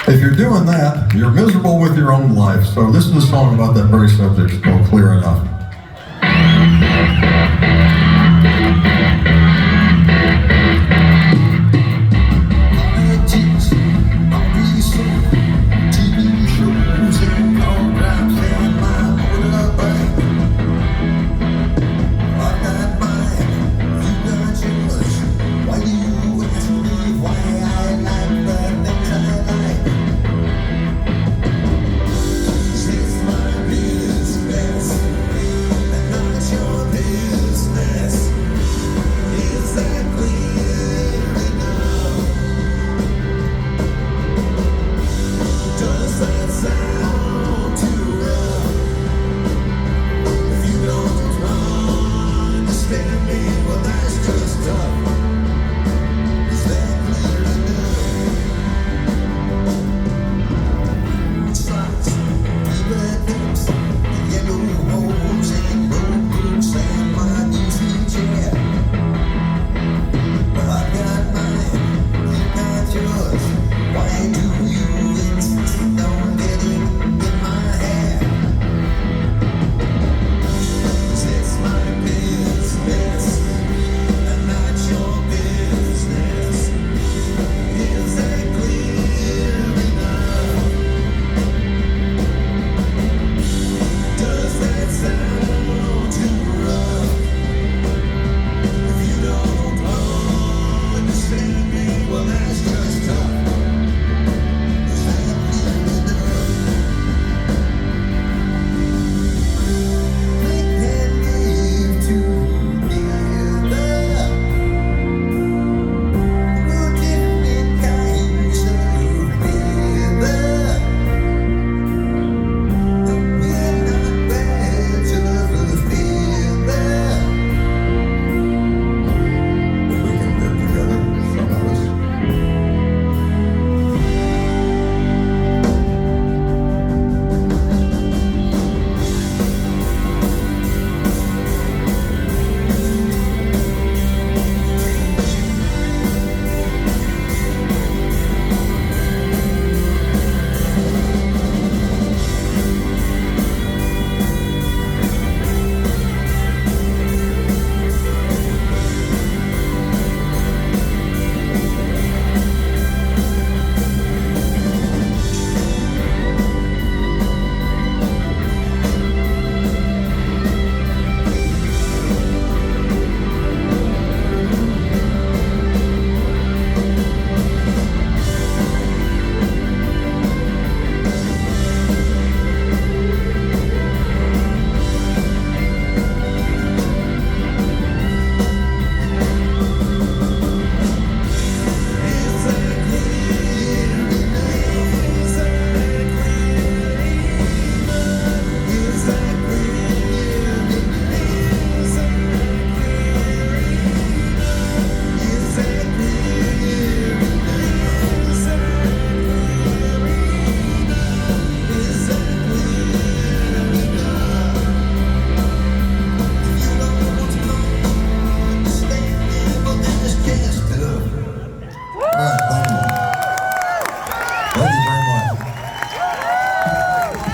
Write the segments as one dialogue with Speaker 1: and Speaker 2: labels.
Speaker 1: If you're doing that, you're miserable with your own life. So this is a song about that very subject. It's called Clear Enough.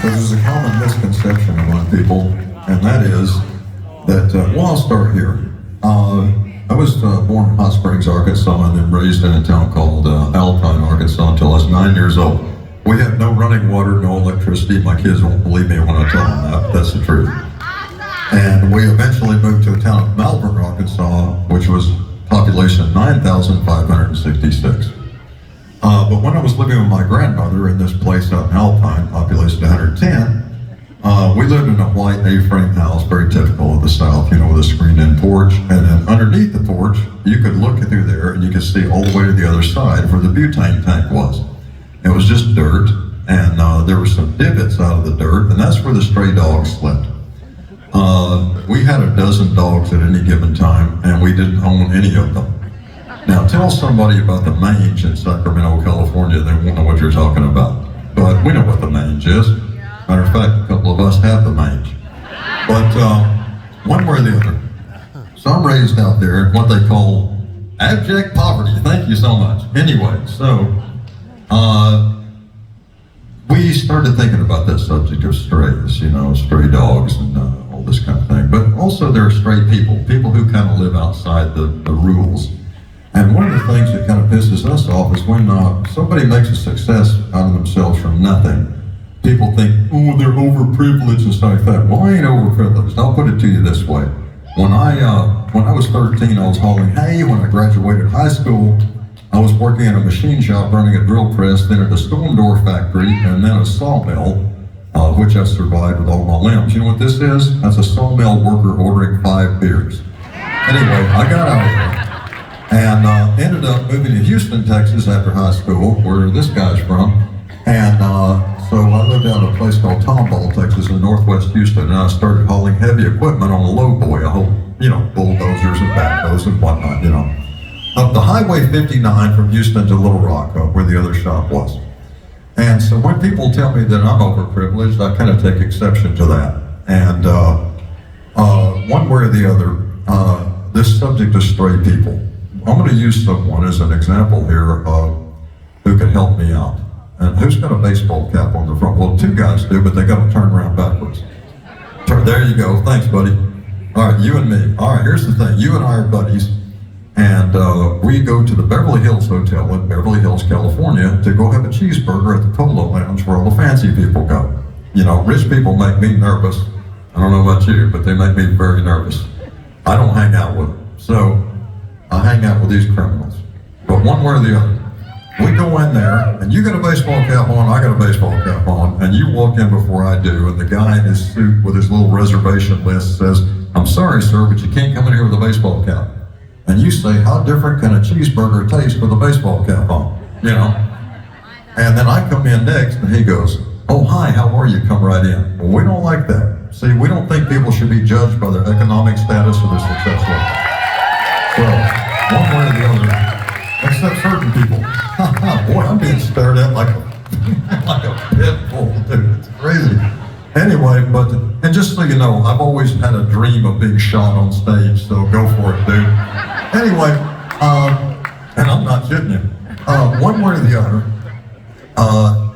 Speaker 1: There's a common misconception among people, and that is that, well, I'll start here. I was born in Hot Springs, Arkansas, and then raised in a town called Alpine, Arkansas, until I was 9 years old. We had no running water, no electricity. My kids won't believe me when I tell them that. That's the truth. And we eventually moved to a town of Malvern, Arkansas, which was population 9,566. But when I was living with my grandmother in this place out in Alpine, population 110, we lived in a white A-frame house, very typical of the South, you know, with a screened-in porch. And then underneath the porch, you could look through there and you could see all the way to the other side where the butane tank was. It was just dirt, and there were some divots out of the dirt, and that's where the stray dogs slept. We had a dozen dogs at any given time, and we didn't own any of them. Now, tell somebody about the mange in Sacramento, California, they won't know what you're talking about. But we know what the mange is. Matter of fact, a couple of us have the mange. But one way or the other. So I'm raised out there in what they call abject poverty. Thank you so much. Anyway, so we started thinking about that subject of strays, stray dogs and all this kind of thing. But also there are stray people who kind of live outside the rules. And one of the things that kind of pisses us off is when somebody makes a success out of themselves from nothing. People think, oh, they're overprivileged and stuff like that. Well, I ain't overprivileged. I'll put it to you this way. When I was 13, I was hauling hay. When I graduated high school, I was working in a machine shop running a drill press, then at a storm door factory, and then a sawmill, which I survived with all my limbs. You know what this is? That's a sawmill worker ordering 5 beers. Anyway, I got out of there and ended up moving to Houston, Texas after high school, where this guy's from. And so I lived out in a place called Tomball, Texas, in northwest Houston, and I started hauling heavy equipment on a lowboy. I hauled, bulldozers and backhoes and whatnot, Up the Highway 59 from Houston to Little Rock, where the other shop was. And so when people tell me that I'm overprivileged, I kind of take exception to that. And one way or the other, this subject of stray people. I'm going to use someone as an example here who can help me out. And who's got a baseball cap on the front? Well, 2 guys do, but they got to turn around backwards. There you go. Thanks, buddy. All right, you and me. All right, here's the thing. You and I are buddies. And we go to the Beverly Hills Hotel in Beverly Hills, California to go have a cheeseburger at the Polo Lounge where all the fancy people go. Rich people make me nervous. I don't know about you, but they make me very nervous. I don't hang out with them. So I hang out with these criminals. But one way or the other, we go in there, and you got a baseball cap on, I got a baseball cap on, and you walk in before I do, and the guy in his suit with his little reservation list says, I'm sorry, sir, but you can't come in here with a baseball cap. And you say, how different can a cheeseburger taste with a baseball cap on? And then I come in next, and he goes, oh, hi, how are you? Come right in. Well, we don't like that. See, we don't think people should be judged by their economic status or their success level. So, one way or the other, except certain people. Boy, I'm being stared at like a pit bull, dude. It's crazy. Anyway, and just so you know, I've always had a dream of being shot on stage, so go for it, dude. Anyway, and I'm not shitting you. One way or the other,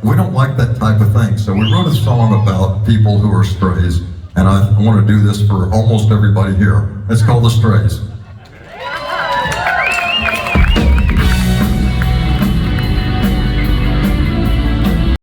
Speaker 1: we don't like that type of thing. So we wrote a song about people who are strays, and I want to do this for almost everybody here. It's called The Strays.